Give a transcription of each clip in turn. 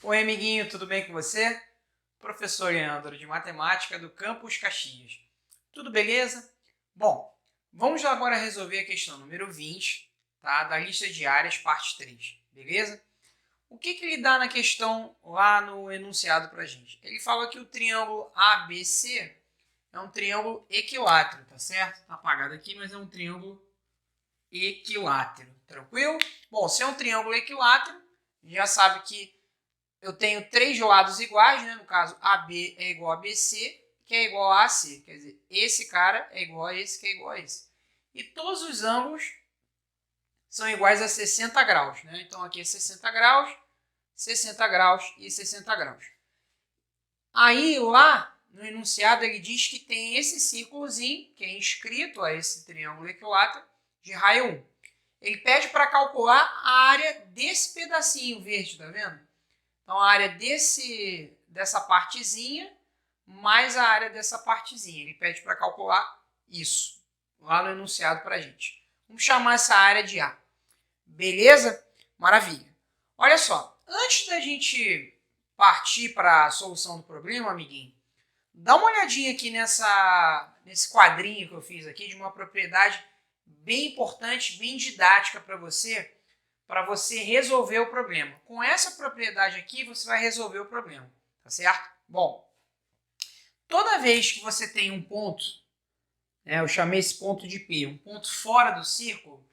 Oi, amiguinho, tudo bem com você? Professor Leandro, de Matemática do Campus Caxias. Tudo beleza? Bom, vamos lá agora resolver a questão número 20, tá? Da lista de áreas, parte 3, beleza? O que ele dá na questão lá no enunciado pra gente? Ele fala que o triângulo ABC é um triângulo equilátero, tá certo? Tá apagado aqui, mas é um triângulo equilátero, tranquilo? Bom, se é um triângulo equilátero, já sabe que eu tenho três lados iguais, né? No caso, AB é igual a BC, que é igual a AC. Quer dizer, esse cara é igual a esse, que é igual a esse. E todos os ângulos são iguais a 60 graus, né? Então, aqui é 60 graus, 60 graus e 60 graus. Aí, lá no enunciado, ele diz que tem esse círculozinho, que é inscrito a esse triângulo equilátero, de raio 1. Ele pede para calcular a área desse pedacinho verde, tá vendo? Então, a área dessa partezinha mais a área dessa partezinha. Ele pede para calcular isso, lá no enunciado para a gente. Vamos chamar essa área de A. Beleza? Maravilha. Olha só, antes da gente partir para a solução do problema, amiguinho, dá uma olhadinha aqui nesse quadrinho que eu fiz aqui, de uma propriedade bem importante, bem didática para você resolver o problema. Com essa propriedade aqui, você vai resolver o problema, tá certo? Bom, toda vez que você tem um ponto, eu chamei esse ponto de P, um ponto fora do círculo,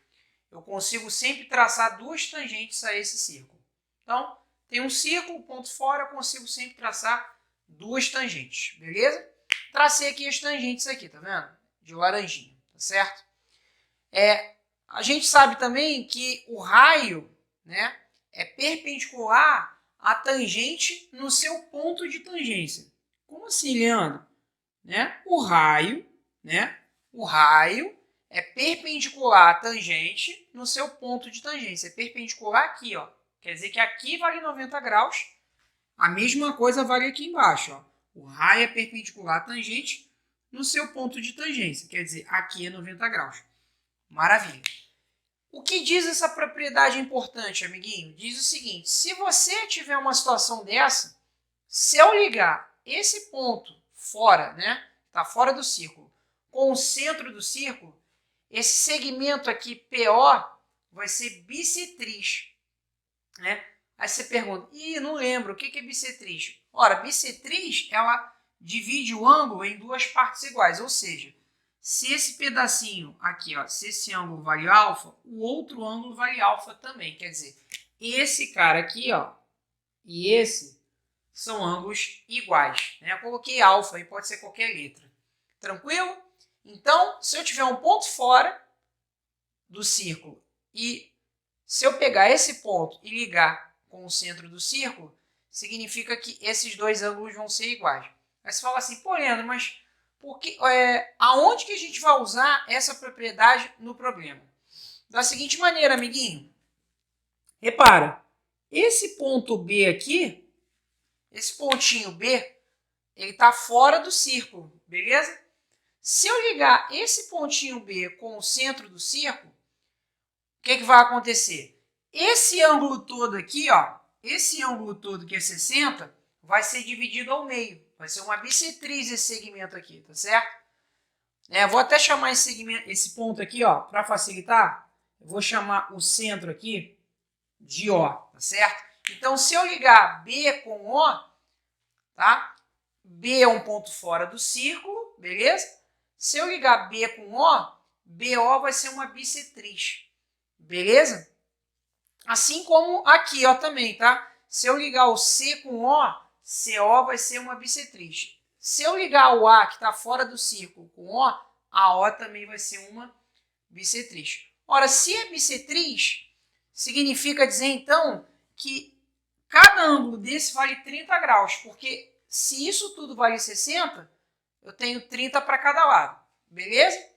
eu consigo sempre traçar duas tangentes a esse círculo. Então, tem um círculo, ponto fora, eu consigo sempre traçar duas tangentes, beleza? Tracei aqui as tangentes aqui, tá vendo? De laranjinha, tá certo? A gente sabe também que o raio, né, é perpendicular à tangente no seu ponto de tangência. Como assim, Leandro? O raio é perpendicular à tangente no seu ponto de tangência. É perpendicular aqui, ó. Quer dizer que aqui vale 90 graus. A mesma coisa vale aqui embaixo, ó. O raio é perpendicular à tangente no seu ponto de tangência. Quer dizer, aqui é 90 graus. Maravilha. O que diz essa propriedade importante, amiguinho? Diz o seguinte: se você tiver uma situação dessa, se eu ligar esse ponto fora, né, tá fora do círculo, com o centro do círculo, esse segmento aqui PO vai ser bissetriz, né? Aí você pergunta: não lembro, o que é bissetriz? Ora, bissetriz, ela divide o ângulo em duas partes iguais, ou seja, se esse pedacinho aqui, ó, se esse ângulo vale alfa, o outro ângulo vale alfa também. Quer dizer, esse cara aqui, ó, e esse são ângulos iguais, né? Eu coloquei alfa, aí pode ser qualquer letra. Tranquilo? Então, se eu tiver um ponto fora do círculo e se eu pegar esse ponto e ligar com o centro do círculo, significa que esses dois ângulos vão ser iguais. Aí você fala assim: pô, Leandro, mas aonde que a gente vai usar essa propriedade no problema? Da seguinte maneira, amiguinho. Repara, esse ponto B aqui, esse pontinho B, ele está fora do círculo, beleza? Se eu ligar esse pontinho B com o centro do círculo, o que vai acontecer? Esse ângulo todo aqui, ó, esse ângulo todo que é 60, vai ser dividido ao meio. Vai ser uma bissetriz esse segmento aqui, tá certo? Vou até chamar esse ponto aqui, ó, para facilitar. Eu vou chamar o centro aqui de O, tá certo? Então, se eu ligar B com O, tá? B é um ponto fora do círculo, beleza? Se eu ligar B com O, BO vai ser uma bissetriz, beleza? Assim como aqui, ó, também, tá? Se eu ligar o C com O, CO vai ser uma bissetriz. Se eu ligar o A, que está fora do círculo, com O, a O também vai ser uma bissetriz. Ora, se é bissetriz, significa dizer, então, que cada ângulo desse vale 30 graus, porque se isso tudo vale 60, eu tenho 30 para cada lado, beleza?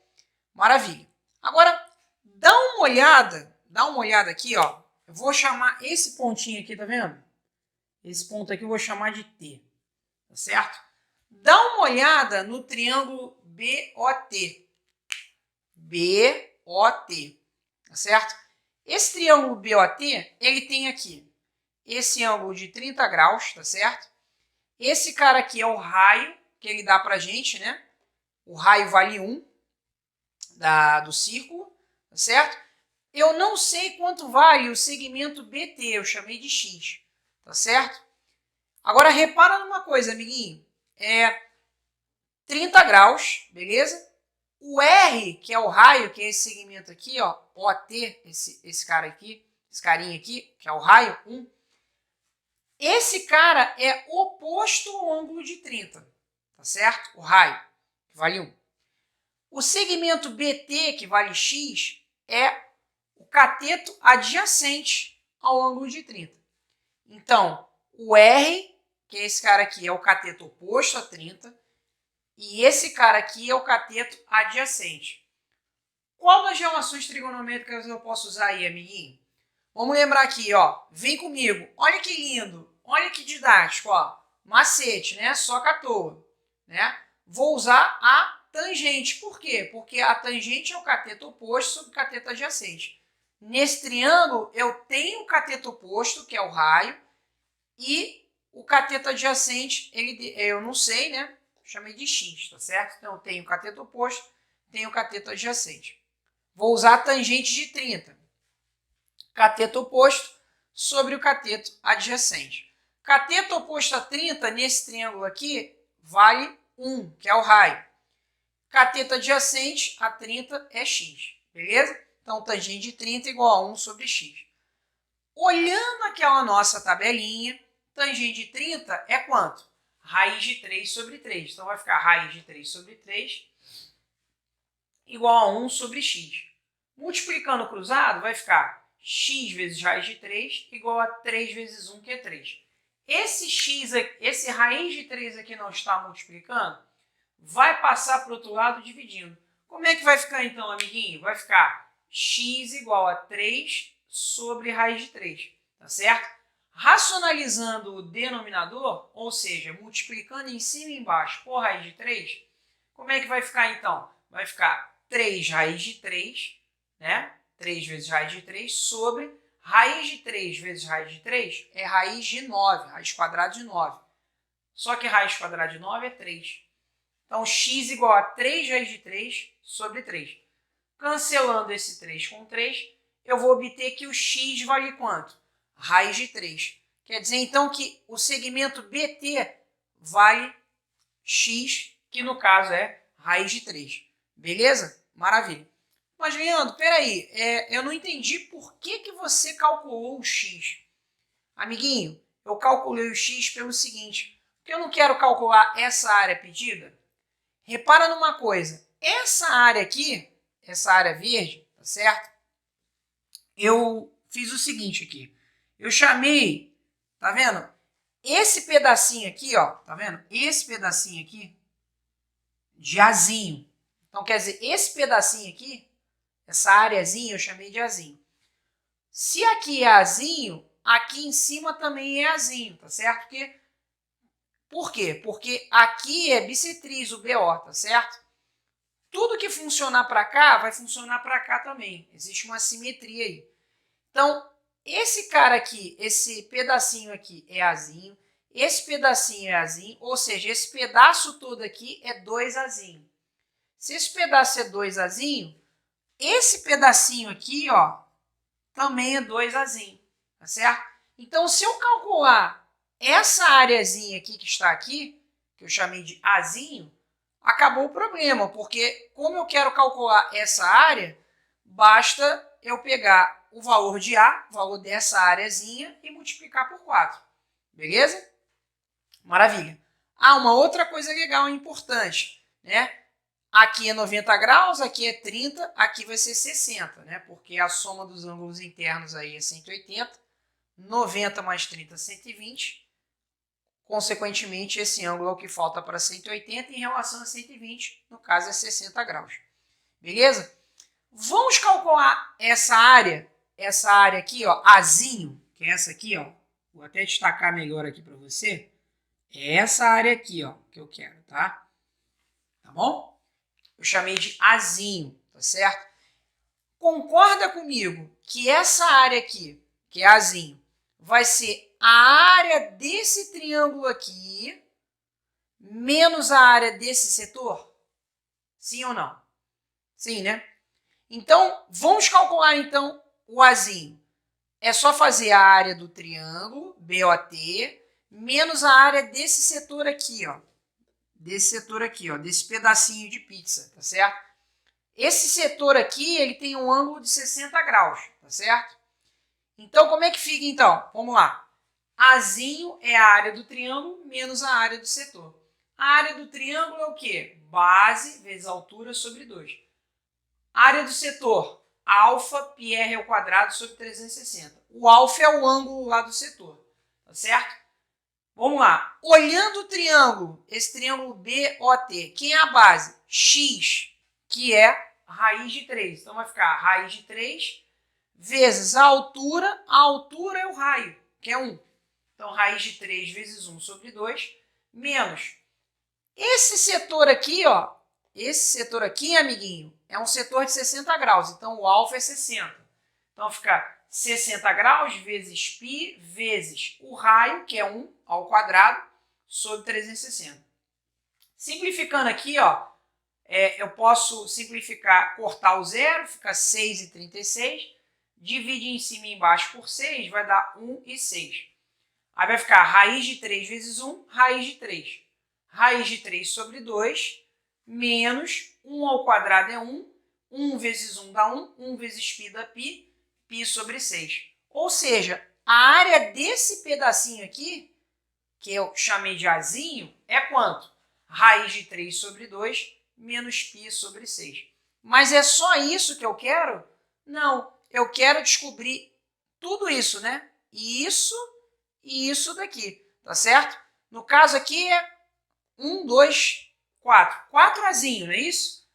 Maravilha. Agora, dá uma olhada aqui, ó. Eu vou chamar esse pontinho aqui, tá vendo? Esse ponto aqui eu vou chamar de T, tá certo? Dá uma olhada no triângulo BOT. BOT, tá certo? Esse triângulo BOT, ele tem aqui esse ângulo de 30 graus, tá certo? Esse cara aqui é o raio que ele dá pra gente, né? O raio vale 1 do círculo, tá certo? Eu não sei quanto vale o segmento BT, eu chamei de X, tá certo? Agora, repara numa coisa, amiguinho. 30 graus, beleza? O R, que é o raio, que é esse segmento aqui, ó, OT, esse cara aqui, esse carinha aqui, que é o raio, 1. Esse cara é oposto ao ângulo de 30, tá certo? O raio, que vale 1. O segmento BT, que vale X, é o cateto adjacente ao ângulo de 30. Então, o R, que é esse cara aqui, é o cateto oposto a 30, e esse cara aqui é o cateto adjacente. Qual das relações trigonométricas eu posso usar aí, amiguinho? Vamos lembrar aqui, ó. Vem comigo. Olha que lindo. Olha que didático, ó. Macete, né? Soca à toa, né? Vou usar a tangente. Por quê? Porque a tangente é o cateto oposto sobre o cateto adjacente. Nesse triângulo, eu tenho o cateto oposto, que é o raio, e o cateto adjacente, eu não sei, né? Chamei de X, tá certo? Então, eu tenho o cateto oposto, tenho o cateto adjacente. Vou usar a tangente de 30. Cateto oposto sobre o cateto adjacente. Cateto oposto a 30, nesse triângulo aqui, vale 1, que é o raio. Cateto adjacente a 30 é x, beleza? Então, tangente de 30 igual a 1 sobre x. Olhando aquela nossa tabelinha, tangente de 30 é quanto? Raiz de 3 sobre 3. Então, vai ficar raiz de 3 sobre 3 igual a 1 sobre x. Multiplicando o cruzado, vai ficar x vezes raiz de 3 igual a 3 vezes 1, que é 3. Esse raiz de 3 aqui não está multiplicando, vai passar para o outro lado dividindo. Como é que vai ficar então, amiguinho? Vai ficar x igual a 3 sobre raiz de 3, tá certo? Racionalizando o denominador, ou seja, multiplicando em cima e embaixo por raiz de 3, como é que vai ficar então? Vai ficar 3 raiz de 3, né? 3 vezes raiz de 3 sobre raiz de 3 vezes raiz de 3 é raiz de 9, raiz quadrada de 9. Só que raiz quadrada de 9 é 3. Então, x igual a 3 raiz de 3 sobre 3. Cancelando esse 3 com 3, eu vou obter que o x vale quanto? Raiz de 3. Quer dizer, então, que o segmento BT vale x, que no caso é raiz de 3. Beleza? Maravilha. Mas, Leandro, peraí, eu não entendi por que você calculou o x. Amiguinho, eu calculei o x pelo seguinte, porque eu não quero calcular essa área pedida. Repara numa coisa, essa área aqui, essa área verde, tá certo? Eu fiz o seguinte aqui, eu chamei, tá vendo? Esse pedacinho aqui, ó, tá vendo? Esse pedacinho aqui de azinho. Então, quer dizer, esse pedacinho aqui, essa areazinha eu chamei de azinho. Se aqui é azinho, aqui em cima também é azinho, tá certo? Por quê? Porque aqui é bissetriz, o BO, tá certo? Tudo que funcionar para cá, vai funcionar para cá também. Existe uma simetria aí. Então, esse cara aqui, esse pedacinho aqui é azinho, esse pedacinho é azinho, ou seja, esse pedaço todo aqui é 2azinho. Se esse pedaço é 2azinho, esse pedacinho aqui, ó, também é 2azinho, tá certo? Então, se eu calcular essa areazinha aqui que está aqui, que eu chamei de azinho, acabou o problema, porque como eu quero calcular essa área, basta eu pegar o valor de A, o valor dessa areazinha, e multiplicar por 4. Beleza? Maravilha. Ah, uma outra coisa legal e importante, né? Aqui é 90 graus, aqui é 30, aqui vai ser 60, né? Porque a soma dos ângulos internos aí é 180, 90 mais 30 é 120. Consequentemente, esse ângulo é o que falta para 180 em relação a 120, no caso é 60 graus. Beleza? Vamos calcular essa área aqui, ó, Azinho, que é essa aqui, ó. Vou até destacar melhor aqui para você. É essa área aqui, ó, que eu quero, tá? Tá bom? Eu chamei de Azinho, tá certo? Concorda comigo que essa área aqui, que é Azinho, vai ser a área desse triângulo aqui menos a área desse setor? Sim ou não? Sim, né? Então, vamos calcular então o Azinho. É só fazer a área do triângulo, BOT, menos a área desse setor aqui, ó. Desse setor aqui, ó, desse pedacinho de pizza, tá certo? Esse setor aqui, ele tem um ângulo de 60 graus, tá certo? Então, como é que fica então? Vamos lá. Azinho é a área do triângulo menos a área do setor. A área do triângulo é o quê? Base vezes altura sobre 2. A área do setor, alfa πr ao quadrado sobre 360. O alfa é o ângulo lá do setor, tá certo? Vamos lá. Olhando o triângulo, esse triângulo BOT, quem é a base? X, que é raiz de 3. Então, vai ficar raiz de 3 vezes a altura é o raio, que é 1. Então, raiz de 3 vezes 1 sobre 2, menos. Esse setor aqui, ó, esse setor aqui, amiguinho, é um setor de 60 graus. Então, o alfa é 60. Então, fica 60 graus vezes π vezes o raio, que é 1 ao quadrado, sobre 360. Simplificando aqui, ó, eu posso simplificar, cortar o zero, fica 6,36. Dividir em cima e embaixo por 6, vai dar 1,6. Aí vai ficar raiz de 3 vezes 1, raiz de 3. Raiz de 3 sobre 2, menos 1 ao quadrado é 1. 1 vezes 1 dá 1. 1 vezes π dá π. π sobre 6. Ou seja, a área desse pedacinho aqui, que eu chamei de Azinho, é quanto? Raiz de 3 sobre 2, menos π sobre 6. Mas é só isso que eu quero? Não. Eu quero descobrir tudo isso, né? Isso e isso daqui, tá certo? No caso aqui é 1, 2, 4. 4Azinho, não é isso?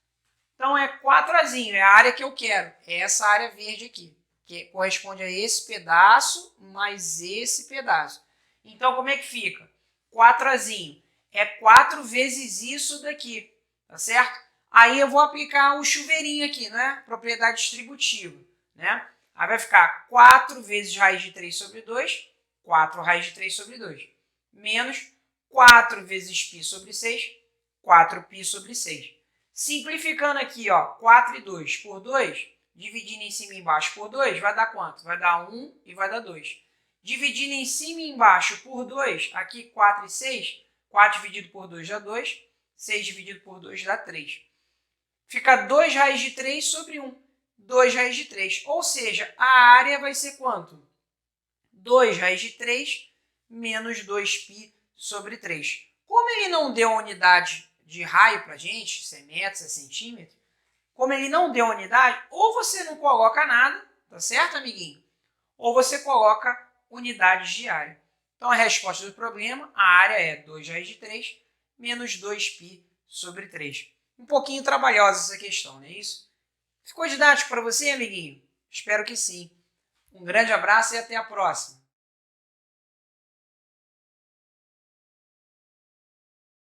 Então é 4Azinho, é a área que eu quero. É essa área verde aqui, que corresponde a esse pedaço mais esse pedaço. Então como é que fica? 4Azinho é 4 vezes isso daqui, tá certo? Aí eu vou aplicar o chuveirinho aqui, né? Propriedade distributiva. Né? Aí vai ficar 4 vezes raiz de 3 sobre 2, 4 raiz de 3 sobre 2, menos 4 vezes π sobre 6, 4π sobre 6. Simplificando aqui, ó, 4 e 2 por 2, dividindo em cima e embaixo por 2, vai dar quanto? Vai dar 1 e vai dar 2. Dividindo em cima e embaixo por 2, aqui 4 e 6, 4 dividido por 2 dá 2, 6 dividido por 2 dá 3. Fica 2 raiz de 3 sobre 1. 2 raiz de 3. Ou seja, a área vai ser quanto? 2 raiz de 3 menos 2π sobre 3. Como ele não deu a unidade de raio para a gente, se é metro, se é centímetro, como ele não deu a unidade, ou você não coloca nada, tá certo, amiguinho? Ou você coloca unidades de área. Então, a resposta do problema, a área é 2 raiz de 3 menos 2π sobre 3. Um pouquinho trabalhosa essa questão, não é isso? Ficou didático para você, amiguinho? Espero que sim. Um grande abraço e até a próxima.